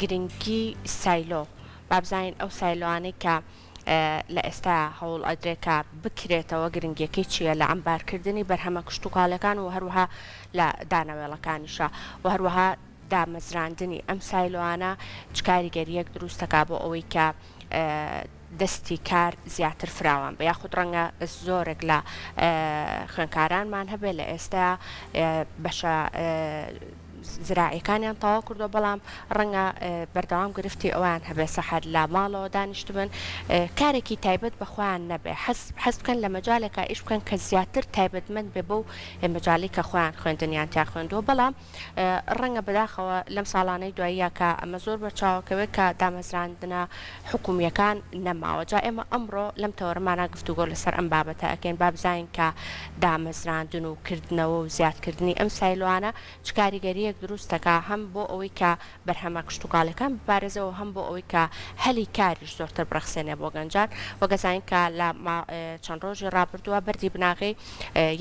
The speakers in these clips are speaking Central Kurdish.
گرنگی سایلۆ بابزین ئەو سایلۆانەی کە لە ئێستا هەوڵ ئەدرێکە بکرێتەوە گرنگیەکەی چییە لە ئەمبارکردنی بەرهەمە کشتتوکاڵەکان و هەروەها لە دانەوێڵەکانیشە و هەروەها دامەزراندنی ئەم سایلۆانە چ کاریگەریەک دروستەکا بۆ ئەوەی کە دەستی کار زیاتر فراوان بە یاخود ڕەنگە زۆرێک لە خوێنکارانمان هەبێت لە ئێستا بەشە زراعیەکانیان تەواو کردو بەڵام ڕەنگە بەردەوام گرفتی ئەوان هەبێ سەحەر لە ماڵەوە دانیشتبن کارێکی تایبەت بەخۆیان نەبێ حەز بکەن لە مەجالێکە ئیش بکەن کە زیاتر تایبەتمەند بێ بەو مەجالی کە خۆیان خوێندنیان تا خوێندووە بەڵام ڕەنگە بەداخەوە لەم ساڵانەی دواییە کە ئەمە زۆر بەرچاوکەوێت کە دامەزراندنە حکومیەکان نەماوە جا ئێمە ئەمڕۆ لەم تەوەرمانە گفتوگۆ لەسەر ئەم بابەتە ئەکەین با بزانین کە دامەزراندن و کردنەوە و زیادکردنی ئەم سایلوانە چ کاریگەریەک دروستەکە هەم بۆ ئەوەی کە بەرهەمە کشتتوکاڵەکان بپارێزەوە هەم بۆ ئەوەی کە هەلی کاریش زۆرتر بڕخسێنێ بۆ گەنجان وەگەزانین کە لە چەند ڕۆژی ڕابردووە بەردی بناغی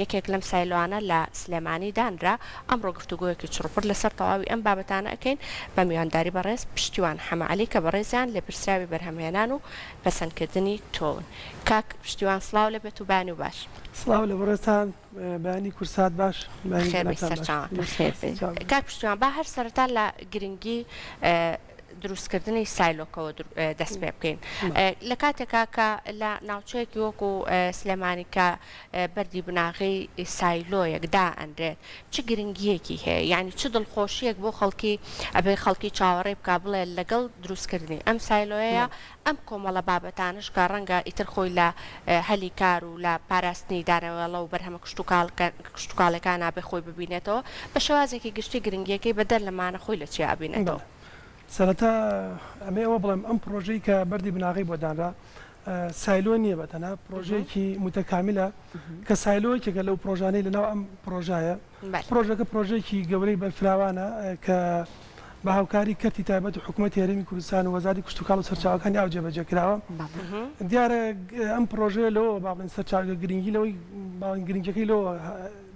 یەکێک لەم سایلوانە لە سلێمانی دانرا ئەمڕۆ گفتوگۆیەکی چڕپڕ لەسەر تەواوی ئەم بابەتانە ئەەکەین بە میوانداری بەڕێز پشتیوان حەمەعەلی کە بەڕێزیان لە پرسراوی بەرهەمهێنان و پەسەندکردنی تۆون کاک پشتیوان سڵاو لەبێت و بانی و باش سڵاو لە بەڕێزتان بەیانی کورسات باش کاک پشتیوان با هەر سەرەتا لە گرنگی دروستکردنی سایلۆکەوە دەست پێ بکەین لە کاتێکا کە لە ناوچەیەکی وەکو سلێمانی کە بەردی بناغی سایلۆیەکدا ئەندرێت چ گرنگیەکی هەیە یعنی چ دڵخۆشیەک بۆ خەڵکی ئەبێ خەڵکی چاوەڕێ بکا بڵێ لەگەڵ دروستکردنی ئەم سایلۆیە ئەم کۆمەڵە بابەتانش کە ڕەنگە ئیتر خۆی لە هەلی کار و لە پاراستنی دانەوێڵە و بەرهەمە کشتتوکاڵەکان نابێ خۆی ببینێتەوە بە شێوازێکی گشتی گرنگیەکەی بەدەر لەمانە خۆی لە چی ئابینێتەوە سەرەتا ئەمێ ئەوە بڵێم ئەم پرۆژەی کە بەردی بناغی بۆ دانرا سایلۆ نییە بەتەنە پرۆژەیەکی متەکامیلە کە سایلۆیەکێکە لەو پرۆژانەی لەناو ئەم پرۆژایە پرۆژەکە پرۆژێکی گەورەی بەرفراوانە کە بە هاوکاری کەرتی تایبەت و حکوومەتی هەرێمی کوردستان و وەزاری کشتتوکاڵ و سەرچاوەکانی ئاو جێبەجێ کراوە دیارە ئەم پرۆژەیە لەوە باڵێن سەرچاوگە گرنگی لەوەی گرنگەکەی لەوە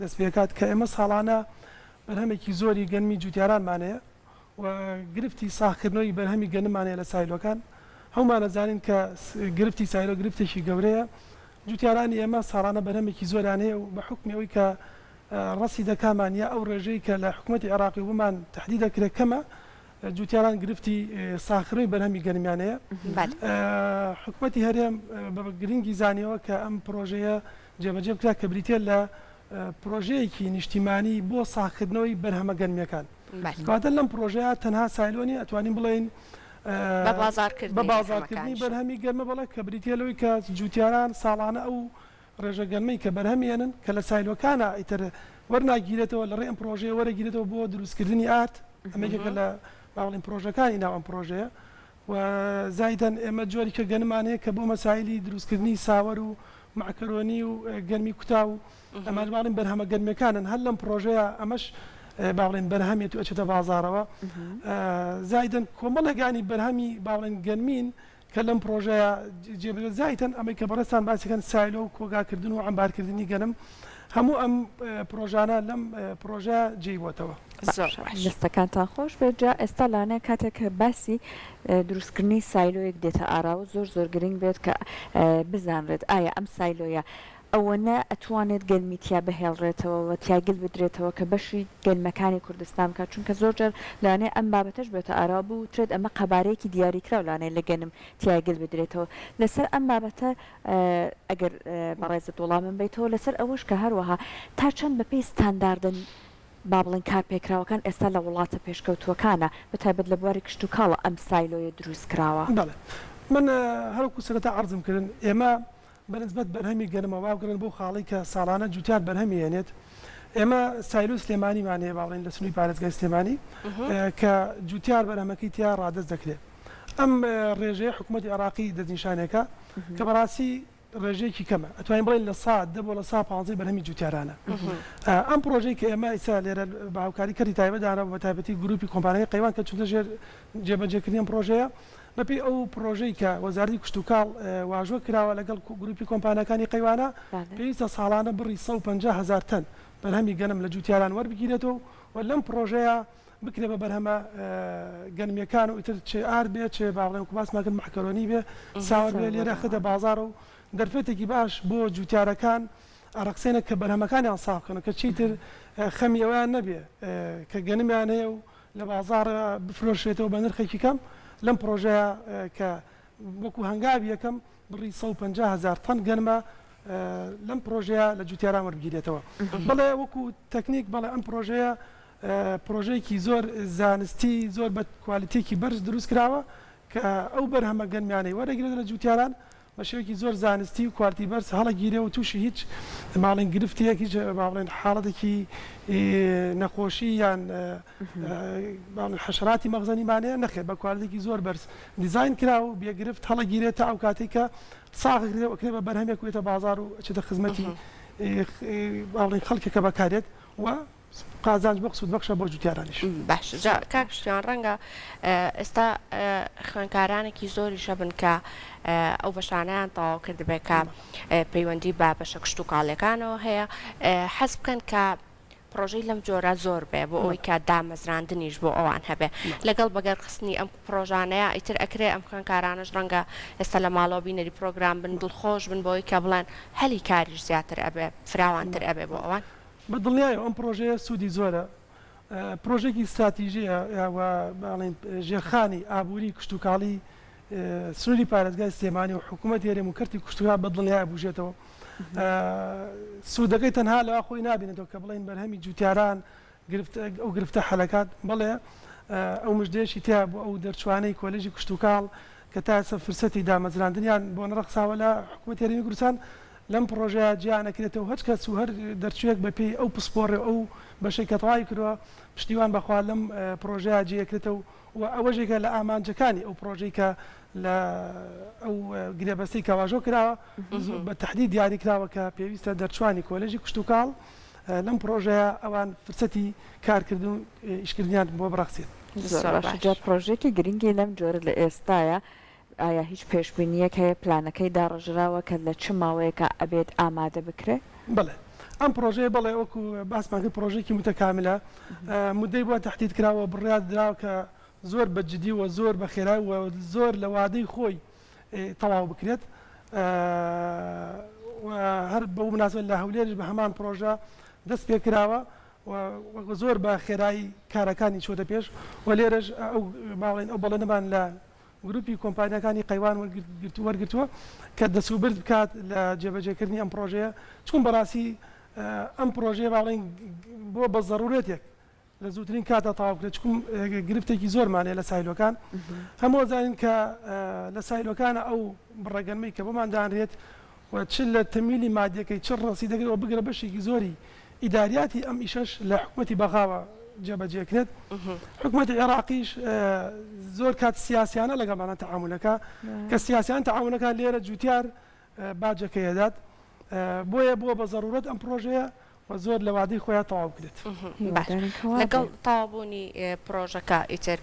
دەست پێکات کە ئێمە ساڵانە بەرهەمێکی زۆری گەنمی جوتیارانمانەیە و گرفتی ساختکردنەوەی بەرهەمی گەنمانەیە لە سایلۆکان هەمومان نەزانین کە گرفتی سایلۆ گرفتێکی گەورەیە جوتیارانی ئێمە ساڵانە بەرهەمێکی زۆران هەیە و بە حکمی ئەوەی کە ڕەسی دەکامان یا ئەو ڕێژەی کە لە حکوومەتی عێراقی بمان تهدید دەکرێت کەمە جوتیاران گرفتی ساختکردنەوەی بەرهەمی گەنمانەیە حکوومەتی هەرێم بە گرنگی زانیەوە کە ئەم پرۆژەیە جێبەجێ بکرا کە بریتە لە پرۆژەیەکی نیشتیمانی بۆ ساختکردنەوەی بەرهەمە گەنمیەکان کاتە لەم پرۆژەیە تەنها سایلۆنی ئەتوانین بڵێن بە بازارکردنی بەرهەمی گەرمە بڵێ کە بریتە لەوەی کە جوتیاران ساڵانە ئەو ڕێژە گەرمەی کە بەرهەمێنن کە لە سایلۆکانە ئیتر وەرناگیرێتەوە لە ڕێ ئەم پرۆژەیە وەرەگیرێتەوە بۆ دروستکردنی ئارت ئەمەیەکە لە باڵین پرۆژەکانی ناو ئەم پرۆژەیە و زایدەن ئێمە جۆری کە گەنمانەیە کە بۆ مەسایلی دروستکردنی ساوەر و معکەرۆنی و گەرمی کوتا و ئەمان باڵین بەرهەمە گەرمیەکانن هەر لەم پرۆژەیە ئەمەش باڵێن بەرهەمێت و ئەچێتە بازارەوە زایدن کۆمەڵەکانی بەرهەمی باڵێن گەنمین کە لەم پرۆژەیە جێبێت زایتەن ئەمەی کە بەڕێستان باسیەکەن سایلۆ و کۆگاکردن و ئەمبارکردنی گەنم هەموو ئەم پرۆژانە لەم پرۆژە جێیبووتەوە دەستەکانتان خۆش بێجا ئێستا لاانەیە کاتێک باسی دروستکردنی سایلۆیەک دێتە ئاراوە زۆر گرنگ بێت کە بزانرێت ئایا ئەم سایلۆیە ئەوەنە ئەتوانێت گەلمیتیا بهێڵڕێتەوە و تیاگل بدرێتەوە کە بەشی گەلمەکانی کوردستان بکات چونکە زۆرجار لانێ ئەم بابەتەش بێتە ئارا بوو ترێت ئەمە قەبارەیەکی دیاریکرا و لانەیە لە گەنم تیاگل بدرێتەوە لەسەر ئەم بابەتە ئەگەر بەڕێزت وەڵامم بیتەوە لەسەر ئەوەش کە هەروەها تا چەند بەپێی ستانداردن با بڵێن کارپێکراوەکان ئێستا لە وڵاتە پێشکەوتووەکانە بەتایبەت لە بواری کشتتوکاڵە ئەم سایلۆیە دروستکراوە من هەروکو سەرەتا عەرزم کردن ئێمە بەنسبەت بەرهەمی گەنمەوە واگرن بۆ خاڵی کە ساڵانە جوتیار بەرهەمی هێنێت ئێمە سایلۆ سلێمانیمانەیە باڵێن لە سنووی پارێزگای سلێمانی کە جوتیار بەرهەمەکەی تیا ڕادەست دەکرێت ئەم ڕێژەیە حکوومەتی عێراقی دەستنیشانێکە کە بەڕاستی ڕێژەیەکی کەمە ئەتوانین بڵێن لە سا بۆ لە سا 15 بەرهەمی جوتیارانە ئەم پرۆژەی کە ئێمە ئیسا لێرە بە هاوکاری کەری تایبەتدارە بە تایبەتی گروپی کۆمپانیای قەیوان کە چونتە ژێر جێبەجێکردنی ئەم پرۆژەیە بەپێی ئەو پرۆژەی کە وەزارەتی کشتتوکاڵ واژۆ کراوە لەگەڵ گروپی کۆمپانیەکانی قەیوانە پێویستە ساڵانە بڕی 150,000 تەن بەرهەمی گەنم لە جوتیاران وەربگیرێتەوە و لەم پرۆژەیە بکرێ بە بەرهەمە گەنمیەکان و ئیتر چێ ئار بێ چێ باڵێن و باسماکرد محکەرۆنی بێ ساوەڕ بێ لێرە خدە بازار و دەرفێتێکی باش بۆ جوتیارەکان ئەڕقسێنە کە بەرهەمەکانیان ساڵکەن کە چیتر خەمی ئەویان نەبێ کە گەنمیان هەیە و لە بازار بفرۆشێتەوە بە نرخێکی کەم لەم پرۆژەیە کە وەکو هەنگاوی یەکەم بڕی 150,000 تەن گەنمە لەم پرۆژەیە لە جوتیاران وەربگیرێتەوە بەڵێ وەکو تەکنیک بەڵێ ئەم پرۆژەیە پرۆژەیەکی زۆر زانستی زۆر بە کوالیتێکی بەرز دروست کراوە کە ئەو بەرهەمە گەنمیانەی وەرەگرێت لە جوتیاران بە شێوەیەکی زۆر زانستی و کوارتی بەرز هەڵەگیرێ و تووشی هیچ ماڵین گرفتیەک هیچ باڵێن حاڵەتێکی نەخۆشی یان حەشەراتی مەغزەنیمانەیە نەخێت بە کوالیتێکی زۆر بەرز دیزاین کراوە و بێگرفت هەڵەگیرێتە ئەو کاتێک کە ساغکرێ بە بەرهەمێک وێتە بازار و چێتە خزمەتی باڵێن خەڵکێکە بەکارێت و قازانج بەخسوود بەخشە بۆ جوتیارانیش باش کاکشتیان ڕەنگە ئێستا خوێنکارانێکی زۆریشە بن کە ئەو بەشانیان تەواو کردبێت کە پەیوەندی بە بەشە کشت و کاڵەکانەوە هەیە حەز بکەن کە پرۆژەی لەم جۆرە زۆر بێ بۆ ئەوی کە دامەزراندنیش بۆ ئەوان هەبێ لەگەڵ بەگەرخستنی ئەم پرۆژانەیە ئیتر ئەکرێ ئەم خوێنکارانش ڕەنگە ئێستا لە ماڵەوە بینەری پرۆگرام بن دڵخۆش بن بۆی کە بڵێن هەلی کاریش زیاتر ئەبێ فراوانتر ئەبێ بۆ ئەوان بە دڵنیایە ئەم پرۆژەیە سوودی زۆرە پرۆژێکی استراتیژیە باڵێن ژێرخانی ئابووری کشت و کاڵی سنووری پارێزگای سلێمانی و حکوومەت هێرێم و کەرتی کوشتوها بە دڵنیایە بژێتەوە سوودەکەی تەنها لەوا خۆی نابێنێتەوە کە بڵێن بەرهەمی جوتیاران ئەو گرفتە حەلەکات بڵێ ئەو مژدێشی تیا بۆ ئەو دەرچوانەی کۆلێژی کشت و کاڵ کە تا ئێستا فرسەتی دامەزراندنیان بۆ نەڕەخساوە لە حکوومەت هێرێمی کوردستان لەم پرۆژەیە جیانەکرێتەوە هەچ کەس و هەر دەرچوێک بەپێی ئەو پسپۆڕێ ئەو بەشەی کە تەواوی کردووە پشتیوان بەخوا لەم پرۆژەیە جێکرێتەوە و ئەوەژێکە لە ئامانجەکانی ئەو پرۆژەی کە لە ئەو گرێبەستەی کەواژۆ کراوە بە تەحدید دیاری کراوە کە پێویستە دەرچوانی کۆلێژی کشت و کاڵ لەم پرۆژەیە ئەوان فرسەتی کارکردن و ئیشکردنیان بۆ بڕەخسێت جا پرۆژێکی گرنگی لەم جۆرە لە ئێستاە ئایا هیچ پێشبینیەک هەیە پلانەکەی داڕژراوە کە لە چ ماوەیەکە ئەبێت ئامادە بکرێ؟ بڵێ ئەم پرۆژەیە بڵێ وەکو باسمان کرد پرۆژێکی متەکاملە مدەی بووە تەحدید کراوە بڕیار دراوە کە زۆر بەجددی و زۆر بە خێرای و زۆر لە وادەی خۆی تەواو بکرێت هەر بەو مناسبەت لە هەولێرش بە هەمان پرۆژە دەست پێ کراوە و زۆر بە خێرایی کارەکانی چۆتە پێش و لێرەش ئەو باڵێن ئەو بەڵێنەمان لە گروپی کۆمپانیەکانی قەیوان وەرگرتووە کە دەسوبرد بکات لە جێبەجێکردنی ئەم پرۆژەیە چون بەڕاستی ئەم پرۆژەیە باڵێن بۆ بە ضرورێتێک لە زووترین کاتە تەواو بکرێت چون گرفتێکی زۆرمانەیە لە سایلۆکان هەموو زانین کە لە سایلۆکانە ئەو بڕەگەنمەی کە بۆمان دانرێت و چ لە تەمیلی مادیەکەی چ ڕەسیدەکەی و بگرە بەشێکی زۆری ئیداریاتی ئەم ئیشەش لە حکوومەتی بەغاوە جێبەجێکرێت حکوومەتی عێراقیش زۆر کات سیاسیانە لەگەڵمانە تەعاملەکە کە سیاسیان تەعاملەکان لێرە جوتیار باجەکەیەدات بۆیە بۆ بە ضرورەت ئەم پرۆژەیە و زۆر لە وادەی خۆیان تەواو بکرێت لەگەڵ تەواوبوونی پرۆژەکە ئیتر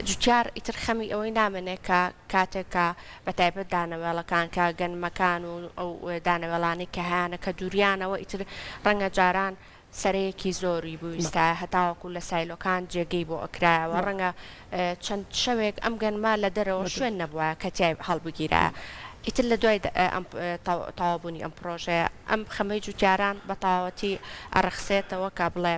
جوتیار ئیتر خەمی ئەوەی نامێنێت کە کاتێکە بەتایبەت دانەوێڵەکان کە گەنمەکان و ئەو دانەوێڵانی کە هیانە کە دووریانەوە ئیتر ڕەنگە جاران سەرەیەکی زۆری بوویستە هەتاوەکو لە سایلۆکان جێگەی بۆ ئەکرایەوە ڕەنگە چەند شەوێک ئەم گەنمە لە دەرەوە شوێن نەبووە کە تیای هەڵبگیرە ئیتر لە دوای تەواوبوونی ئەم پرۆژەیە ئەم خەمەی جوتیاران بە تەواوەتی ئەڕەخسێتەوە کە بڵێ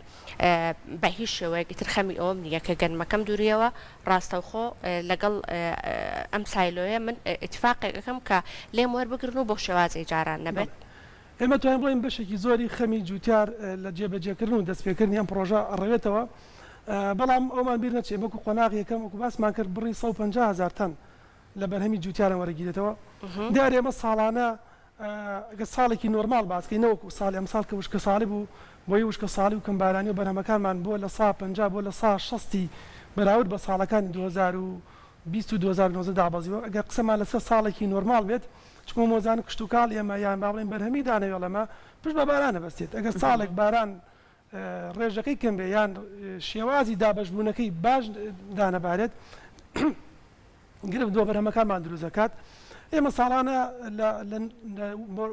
بە هیچ شێوەیەک ئیتر خەمی ئەوم نییە کە گەنمەکەم دووریەوە ڕاستەوخۆ لەگەڵ ئەم سایلۆیە من ئیتفاقێکەکەم کە لێم وەربگرن و بۆ شێوازی جاران نەبێت ئێمە توانین بڵێن بەشێکی زۆری خەمی جوتیار لە جێبەجێکردن و دەستپێکردنی ئەم پرۆژە ئەڕەوێتەوە بەڵام ئەومان بیر نەچێ وەکو قۆناغ یەکەم وەکو باسمان کرد بڕی 150,000 تەن لە بەرهەمی جوتیاران وەرەگیرێتەوە دیارە ئێمە ساڵانە ئەگە ساڵێکی نۆرمال باسکەی نەوەکو ساڵی ئەم ساڵ کە وشکە ساڵی بوو بۆی وشکە ساڵی و کەمبارانی و بەرهەمەکانمان بۆ لە 150 بۆ لە 160 بەراورد بە ساڵەکانی 2020 و 2019 دابەزیەوە ئەگەر قسەمان لەسەر ساڵێکی نۆرمال بێت چکۆ مۆزان کشت و کاڵ ئێمە یان با بڵێن بەرهەمی دانەوێڵەمە پشت بە بارانە بەستێت ئەگەر ساڵێک باران ڕێژەکەی کەم بێ یان شێوازی دابەشبوونەکەی باش دانەبارێت گرفت دۆ بەرهەمەکانمان دروست دەکات ئێمە ساڵانە لە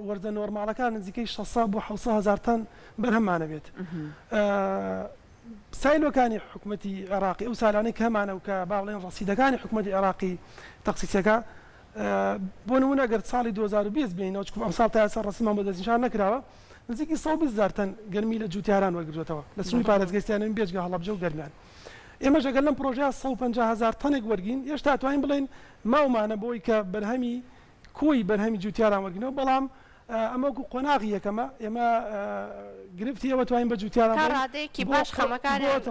وەرزە نۆرمالەکان نزیکەی 600 بۆ 700,000 تەن بەرهەممانە بێت سایلۆکانی حکوومەتی عێراقی ئەو سالانەی کەمانە و کە باڵێن ڕەسیدەکانی حکوومەتی عێراقی تەخسیسەکە بۆ نمونە ئەگەر ساڵی 2020 بینەوە چکم ئەم ساڵ تا ئێستا ڕەسیمان بۆ دەستنیشان نەکراوە نزیکی 120,000 تەن گەرمی لە جوتیاران وەرگرتەوە لە سنووری پارێزگەستیانەوەی بێجگە هەڵەبجە و گەرمیان ئێمەش ئەگەر لەم پرۆژەیە 150,000 تەنێک وەرگین هێشتا توانین بڵێن ماومانە بۆی کە بەرهەمی کۆی بەرهەمی جوتیاران وەرگینەوە بەڵام ئەمە وەکو قۆناغی یەکەمە ئێمە گرفتی ئەوە توانین بە جوتیاران ڕادەیەکی باش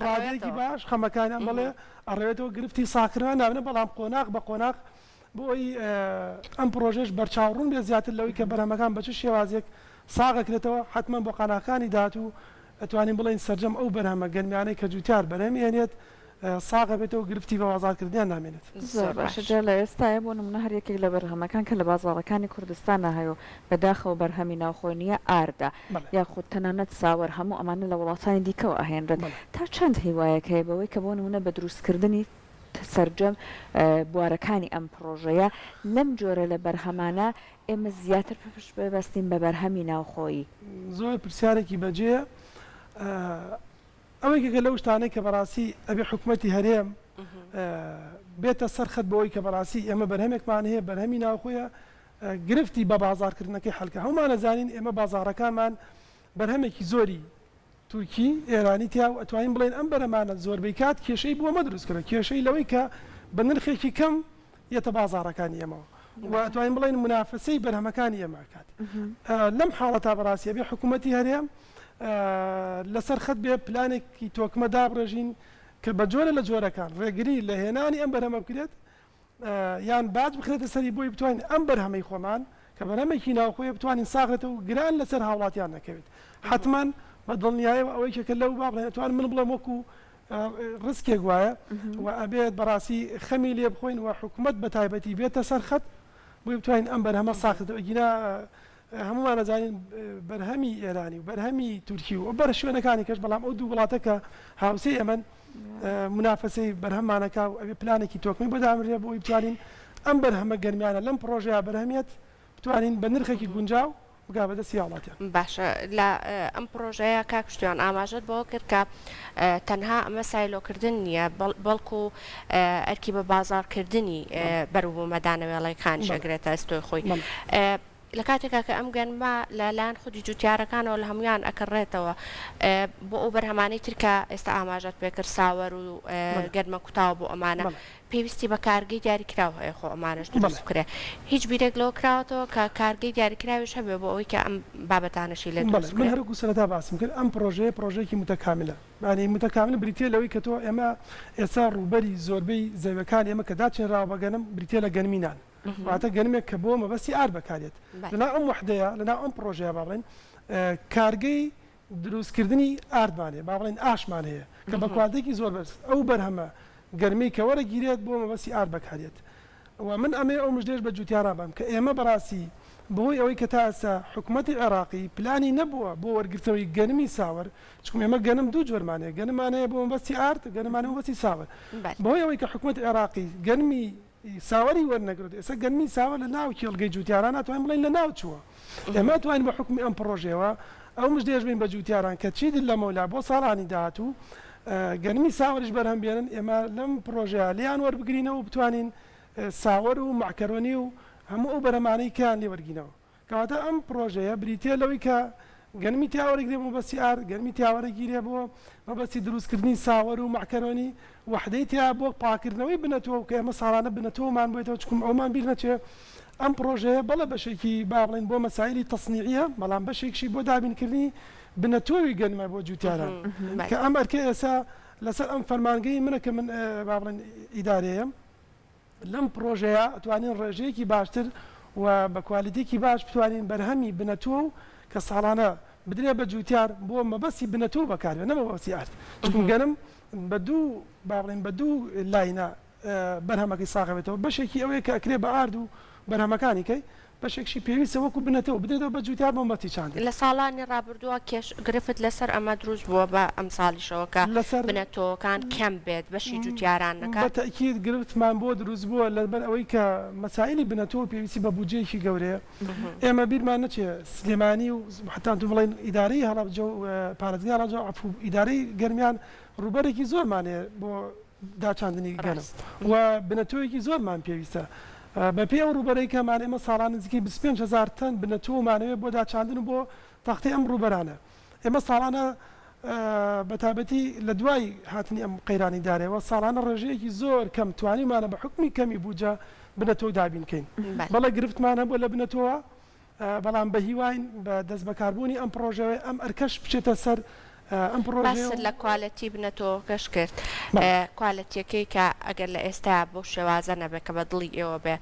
ڕادەیەکی باش خەمەکانیان بڵێ ئەڕێتەوە گرفتی ساکردوان نابنە بەڵام قۆناغ بە قۆناغ بۆی ئەم پرۆژەش بەرچاوڕوون بێ زیاتر لەوەی کە بەرهەمەکان بە چ شێوازێک ساغەکرێتەوە حتمما بۆ قەناکانی داات و ئەتوانین بڵێن سەرجەم ئەو بەرهەمە گەرمیانەی کە جوتیار بەرهەمێنێت ساغە بێتەوە گرفتی بە بازارکردیان نامێنێت زۆر باشە لە ئێستاە بۆ نمونە هەر یەکێک لە بەرهەمەکان کە لە بازاڕەکانی کوردستانە هەیە بەداخەوە بەرهەمی ناوخۆنیە ئاردا یاخود تەنانەت ساوەر هەموو ئەمانە لە وڵاتانی دیکەەوە ئەهێنرێت تا چەند هیوایەک هەیە بەوەی کە بۆ نمونە بە دروستکردنی سەرجەم بوارەکانی ئەم پرۆژەیە لەم جۆرە لە بەرهەمانە ئێمە زیاتر پشت ببەستین بە بەرهەمی ناوخۆیی زۆر پرسیارێکی بەجێ ئەوەیەکە لەو شتانەی کە بەڕاستی ئەبێ حکوومەتی هەرێم بێتە سەرخەت بەوەی کە بەڕاستی ئێمە بەرهەمێکمان هەیە بەرهەمی ناوخۆیە گرفتی بە بازارکردنەکەی هەڵکە هەمومان نەزانین ئێمە بازارەکانمان بەرهەمێکی زۆری تورکی ئێرانی تیا و ئەتوانین بڵێن ئەم بەرەمانە زۆربەی کات کێشەی بووە مەدروستکرە کێشەی لەوەی کە بە نرخێکی کەم یەتە بازارەکانی ئێمەوە و ئەتوانین بڵێن منافسەی بەرهەمەکانی ئێمەکات لەم حاڵەتا بەڕاستی ئەبێ حکوومەتی هەرێم لەسەر خەت بێ پلانێکی تۆکمە دابڕێژین کە بە جۆرە لە جۆرەکان ڕێگری لە هێنانی ئەم بەرهەمە بکرێت یان باج بخرێتە سەری بۆی بتوانین ئەم بەرهەمەی خۆمان کە بەرهەمێکی ناوخۆیە بتوانین ساغێتەوە گران لەسەر هاوڵاتیان نەکەوێت حتمما بە دڵنیایەوە ئەوەی کە لەو با بڵێن ئەتوان من بڵێم وەکو ڕسکێک وایە و ئەبێت بەڕاستی خەمی لێ بخۆین و حکوومەت بە تایبەتی بێتە سەر خەت بۆی بتوانین ئەم بەرهەمە ساختەوە گینا هەمومان نەزانین بەرهەمی ئێرانی و بەرهەمی تورکی و بەر شوێنەکانی کەش بەڵام ئەو دوو وڵاتە کە هاوسەی ئەمن منافسەی بەرهەمانەکە و ئەبێ پلانێکی تۆکمی بەدامرێ بۆی بتوانین ئەم بەرهەمە گەرمیانە لەم پرۆژەیە بەرهەمیت بتوانین بە نرخێکی گونجاو بگا بەدەستی هاوڵاتیان باشە لە ئەم پرۆژەیە کاکشتیان ئاماژەت بۆ کرد کە تەنها ئەمە سایلۆکردن نییە بەڵکو ئەرکی بە بازارکردنی بەروبوومەدانەوێڵەکانی شەگرێتە ئەستۆی خۆی لە کاتێکا کە ئەم گەنمە لەلایەن خودی جوتیارەکانەوە لە هەمویان ئەکڕێتەوە بۆ ئەو بەرهەمانەی ترکە ئێستا ئاماژەت پێکرد ساوەر و گەرمە کوتاوە بۆ ئەمانە پێویستی بە کارگەی دیاریکراوە هەیە خۆ ئەمانش دروست بکرێ هیچ بیرێک لەوە کراوەتەوە کە کارگەی دیاریکراویش هەبێ بۆ ئەوەی کە ئەم بابەتانەشی لە دروست من هەرکو سەرەتا باسم کرد ئەم پرۆژەیەکی متەکاملە معنی متەکامل بریتێ لەوەی کە تۆ ئێمە ئێستا ڕووبەری زۆربەی زەویەکان ئێمە کە داچێنراوە بە گەنم بریتێ لە گەنمینان واتە گەنمێک کە بۆ مەبەستی ئار بەکارێت لەناو ئەم وحدەیە لەناو ئەم پرۆژەیە با بڵێن کارگەی دروستکردنی ئاردمانێ با بڵێن ئاشمان هەیە کە بە کواڵتێکی زۆر بەرز ئەو بەرهەمە گەرمەی کە وەرەگیرێت بۆ مەبەستی ئار بەکارێت و من ئەمێ ئەو مژدێش بە جوتیاران بام کە ئێمە بەڕاستی بۆی ئەوەی کە تا ئێستا حکوومەتی عێراقی پلانی نەبووە بۆ وەرگرتەوەی گەنمی ساوەر چکم ئێمە گەنم دوو جۆرمانەیە گەنمانەیە بۆ مەبەستی ئارد گەنمانە مەبەستی ساوەر بۆی ئەوەی کە حکوومەتی عێراقی گەنمی ساوەری وەرنەگرێت ئێستا گەنمی ساوە لە ناو کێڵگەی جوتیاران ناتوانین بڵێن لە ناو چووە ئێمە توانین بە حکومی ئەم پرۆژەوە ئەو مژدێش بین بە جوتیاران کە چی دل لە مەولا بۆ ساڵانی داهاتوو گەنمی ساوەریش بەرهەم بێنن ئێمە لەم پرۆژەیە لیان وەربگرینەوە و بتوانین ساوەر و معکەرۆنی و هەموو ئەو بەرهەمانەی کیان لێ وەرگینەوە کەواتە ئەم پرۆژەیە بریتێ لەوەی کە گەنمی تیاوەرەگرێ مەبەستی ئار گەنمی تیاوەرەگیرێ بۆ مەبەستی دروستکردنی ساوەر و معکەرۆنی وحدەی تیا بۆ پاکردنەوەی بنەتەوە کە ئێمە ساڵانە بنەتەوەمان بێتەوە چکم ئەومان بیر نەچێ ئەم پرۆژەیە بەڵە بەشێکی با بڵێن بۆ مەسایلی تەسنیعیە بەڵام بەشێکشی بۆ دابینکردنی بنەتۆوی گەنمە بۆ جوتیاران کە ئەم ئەرکە ئێستا لەسەر ئەم فەرمانگەی منە کە من با بڵێن ئیدارەیەم لەم پرۆژەیە ئەتوانین ڕێژەیەکی باشتر و بە کوالیتێکی باش بتوانین بەرهەمی بنەتۆ کە ساڵانە بدرێ بە جوتیار بۆ مەبەستی بنەتۆ بەکارێ نەمە مەبەستی ئارد چون گەنم بە دوو با بڵێن بە دوو لاینە بەرهەمەکەی ساغەوێتەوە بەشێکی ئەوەیە کە ئەکرێ بە ئارد و بەرهەمەکانی کەی بەشێکشی پێویستە وەکو بنەتەوە بدرێتەوە بە جوتیار بۆ مەتی چاند لە ساڵانی ڕابردووە کێش گرفت لەسەر ئەمە دروست بووە بە ئەم ساڵیشەوە کە بنەتۆکان کەم بێت بەشی جوتیاران نەکات بەتەکید گرفتمان بۆ دروست بووە لەبەر ئەوەی کە مەسائلی بنەتۆ پێویستی بە بودجەیەکی گەورەیە ئێمە بیرمان نەچێ سلێمانی و حتان تو بڵێن ئیدارەی هەڵەبجە و پارێزگای هەڵەبجە عفو ئیدارەی گەرمیان ڕوبەرێکی زۆرمانێ بۆ داچاندنی گەنم و بنەتۆیەکی زۆرمان پێویستە بە پێ ئەو ڕوبەرەی کەمان ئێمە ساڵان نزیکەی 25,000 تەن بنەتۆمانەوێت بۆ داچاندن و بۆ تەختەی ئەم ڕوبەرانە ئێمە ساڵانە بەتابەتی لە دوای هاتنی ئەم قەیرانی دارێەوە ساڵانە ڕێژەیەکی زۆر کەم توانیمانە بە حکمی کەمی بووجە بنەتۆ دابینکەین بەڵێ گرفتمانە بۆ لە بنەتۆوە بەڵام بە هیواین بە دەست بەکاربوونی ئەم پرۆژەوەی ئەم ئەرکەش بچێتە سەر ئەم پرۆژە لە کوالەتی بنەتۆ گەشت کرد کوالەتیەکەی کە ئەگەر لە ئێستا بۆ شێوازە نەبێ کە بە دڵی ئێوە بێ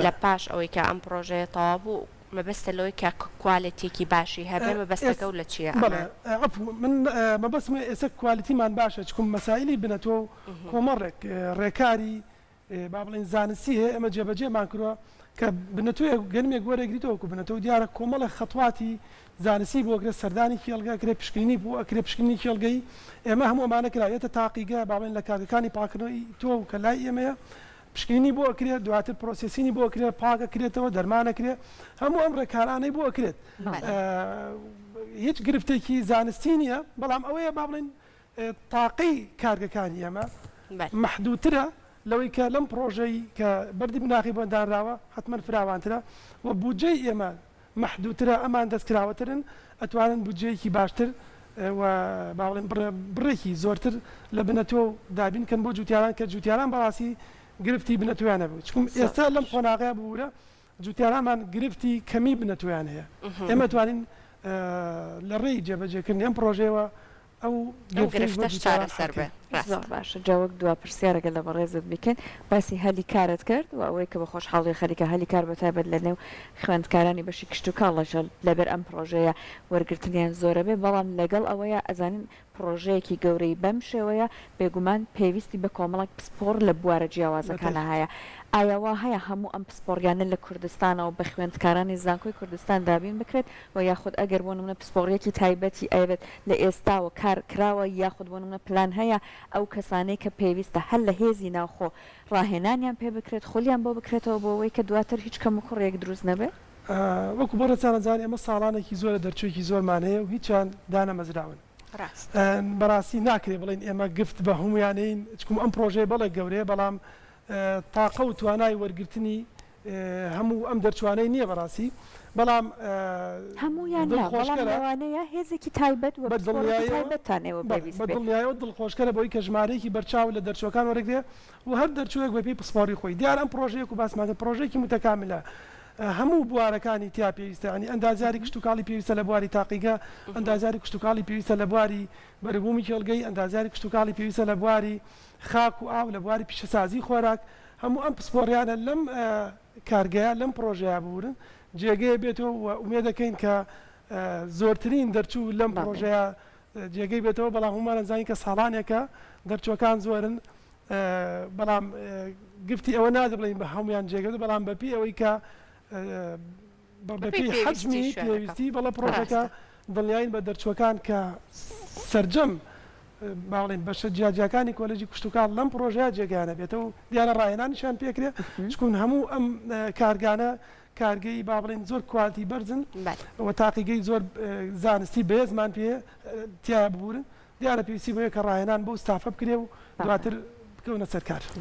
لە پاش ئەوەی کە ئەم پرۆژەیە تەواو بوو مەبەستە لەوەی کە کوالەتێکی باشی هەبێ مەبەستەکە و لە چییە من مەبەستم ئێستا کوالەتیمان باشە چکم مەسائلی بنەتۆ کۆمەڕێک ڕێکاری با بڵێن زانستی هەیە ئەمە جێبەجێمان کردووە کە بنەتۆیە گەنمێک وەرەگریتەوەکو بنەتەوە دیارە کۆمەڵە خەتواتی زانستی بۆ ئەگرێت سەردانی کێڵگە کرێ پشکنینی بۆ ئەکرێ پشکنی کێڵگەی ئێمە هەموو ئەمانە کرایەتە تاقیگە باڵێن لە کارگەکانی پاکردنەوەی تۆ کە لای ئێمەیە پشکنینی بۆ ئەکرێت دواتر پرۆسسینی بۆ ئەکرێت پاکەکرێتەوە دەرمانەکرێت هەموو ئەم ڕێکارانەی بۆ ئەکرێت هیچ گرفتێکی زانستی نییە بەڵام ئەوەیە با بڵێن تاقی کارگەکانی ئێمە محدودترە لەوەی کە لەم پرۆژەی کە بەردی بناغی بۆندانراوە حتمما فراوانترە و بودجەی ئێمە محدودترە ئەمان دەستکراوەترن ئەتوانن بودجەیەکی باشتر و با بڵێن بڕێکی زۆرتر لە بنەتۆ دابینکەن بۆ جوتیاران کە جوتیاران بەڕاستی گرفتی بنەتۆیانە بوو چکم ئێستا لەم قۆناغەیە بوورە جوتیارانمان گرفتی کەمی بنەتۆیان هەیە ئێمە توانین لە ڕێی جێبەجێکردنی ئەم پرۆژەیەوە ئەو سەر بێ زۆر باشە جاوەک دوا پرسیارەگە لە بەڕێزت بکەین باسی هەلی کارت کرد و ئەوەی کە بە خۆشحاڵی خەریکە هەلی کار بەتایبەت لە نێو خوێندکارانی بەشی کشت و کاڵەژە لەبەر ئەم پرۆژەیە وەرگرتنیان زۆرە بێ بەڵام لەگەڵ ئەوەیە ئەزانین پرۆژەیەکی گەورەی بەم شێوەیە بێگومان پێویستی بە کۆمەڵک پسپۆر لە بوارە جیاوازەکانە هەیە ئایاوا هەیە هەموو ئەم پسپۆریانە لە کوردستانەوە بە خوێندکارانی زانکۆی کوردستان دابین بکرێت و یاخود ئەگەر بۆ نمونە پسپۆڕیەکی تایبەتی ئەوێت لە ئێستاوە کار کراوە یاخود بۆ نمونە پلان هەیە ئەو کەسانەی کە پێویستە هەر لە هێزی ناوخۆ ڕاهێنانیان پێ بکرێت خۆلیان بۆ بکرێتەوە بۆ ئەوەی کە دواتر هیچ کەم و کوڕێک دروست نەبێت وەکو بۆ ڕەچانەزان ئێمە ساڵانێکی زۆرە دەرچوویەکی زۆرمان هەیە و هیچیان دانەمەزراون بەڕاستی ناکرێت بڵێن ئێمە گفت بە هەمویانین چکم ئەم پرۆژەیە بەڵێ گەورەیە بەڵام تاقە و توانای وەرگرتنی هەموو ئەم دەرچوانەی نییە بەڕاستی بەڵام هەمویان لەوانەیە هێزێکی تایبەت بەدڵنیایەوە دڵخۆشکەرە بۆی کە ژمارەیەکی بەرچاو لە دەرچوەکان وەرەگرێ و هەر دەرچووێک بەپی پسپۆری خۆی دیار ئەم پرۆژەیەک و باسماکە پرۆژێکی متەکاملە هەموو بوارەکانی تیا پێویستە ینی ئەندازیاری کشتتوکاڵی پێویستە لە بواری تاقیگە ئەندازیاری کشتتوکاڵی پێویستە لە بواری بەرەبوومی کێڵگەی ئەندازیاری کشتتوکاڵی پێویستە لە بواری خاک و ئاو لە بواری پیشەسازی خۆراک هەموو ئەم پسپۆریانە لەم کارگەیە لەم پرۆژەیە بورن جێگەیە بێتەوە و ئومێ دەکەین کە زۆرترین دەرچوو لەم پرۆژەیە جێگەی بێتەوە بەڵام هەمومان ئەزانین کە ساڵانێکە دەرچوەکان زۆرن بەڵام گفتی ئەوە نادەبڵین بە هەمویان جێگەێت بەڵام بەپی ئەوەی کە بەپی حەجمی پێویستی بەڵە پرۆژەکە دڵنیاین بە دەرچوەکان کە سەرجەم باڵێن بەشە جیاجیەکانی کۆلێجی کشتتوکان لەم پرۆژەیە جێگانە بێتەوە دیارە ڕاهێنانیشان پێکرێ چکون هەموو ئەم کارگانە کارگەی با بڵێن زۆر کوالتی بەرزن و تاقیگەی زۆر زانستی بەهێزمان پێ تیا ببورن دیارە پێویستی بۆیە کە ڕاهێنان بۆ ستافە بکرێ و دواتر بکەونە سەرکار.